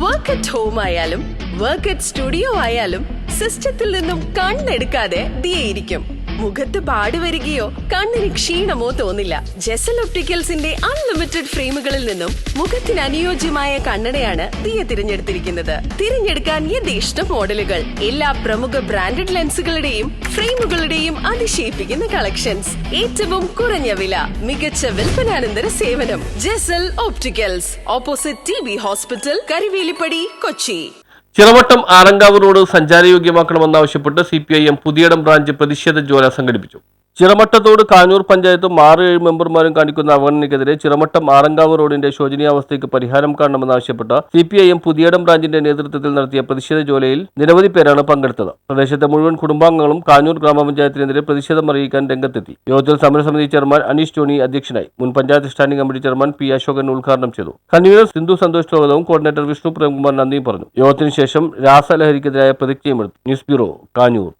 Work at home ആയാലും work at studio ആയാലും സിസ്റ്റത്തിൽ നിന്നും കണ്ണെടുക്കാതെ ദിയയിരിക്കും. മുഖത്ത് പാട് വരികയോ കണ്ണിന് ക്ഷീണമോ തോന്നില്ല. ജെസൽ ഒപ്റ്റിക്കൽസിന്റെ അൺലിമിറ്റഡ് ഫ്രെയിമുകളിൽ നിന്നും മുഖത്തിന് അനുയോജ്യമായ കണ്ണടയാണ് ദിയ തിരഞ്ഞെടുത്തിരിക്കുന്നത്. തിരഞ്ഞെടുക്കാൻ യഥേഷ്ട മോഡലുകൾ, എല്ലാ പ്രമുഖ ബ്രാൻഡഡ് ലെൻസുകളുടെയും ഫ്രെയിമുകളുടെയും അതിശയിപ്പിക്കുന്ന കളക്ഷൻസ്, ഏറ്റവും കുറഞ്ഞ വില, മികച്ച വിൽപ്പനാനന്തര സേവനം. Jesal opticals, opposite TB hospital, Karivelippady, Kochi. Chiravattam Alangavu road സഞ്ചാരയോഗ്യമാക്കണമെന്നാവശ്യപ്പെട്ട് CPIM പുതിയടം ബ്രാഞ്ച് പ്രതിഷേധ ജ്വാല സംഘടിപ്പിച്ചു. ചിറമട്ടത്തോട് കാഞ്ഞൂർ പഞ്ചായത്തും 6-7 മെമ്പർമാരും കാണിക്കുന്ന അവഗണനയ്ക്കെതിരെ ചിറമട്ടം ആലങ്കാവ് റോഡിന്റെ ശോചനീയാവസ്ഥയ്ക്ക് പരിഹാരം കാണണമെന്നാവശ്യപ്പെട്ട CPIM പുതിയടം ബ്രാഞ്ചിന്റെ നേതൃത്വത്തിൽ നടത്തിയ പ്രതിഷേധ ജ്വാലയിൽ നിരവധി പേരാണ് പങ്കെടുത്തത്. പ്രദേശത്തെ മുഴുവൻ കുടുംബാംഗങ്ങളും കാഞ്ഞൂർ ഗ്രാമപഞ്ചായത്തിനെതിരെ പ്രതിഷേധം അറിയിക്കാൻ രംഗത്തെത്തി. യോഗത്തിൽ സമരസമിതി ചെയർമാൻ അനീഷ് ടോണി അധ്യക്ഷനായി. മുൻ panchayat standing committee chairman P. Ashokan ഉദ്ഘാടനം ചെയ്തു. കൺവീനർ സിന്ധു സന്തോഷ് സ്വാഗതവും കോർഡിനേറ്റർ വിഷ്ണു പ്രേംകുമാർ നന്ദിയും പറഞ്ഞു. യോഗത്തിന് ശേഷം രാസലഹരിക്കെതിരായ പ്രതിജ്ഞയും എടുത്തു. News bureau, Kanjoor.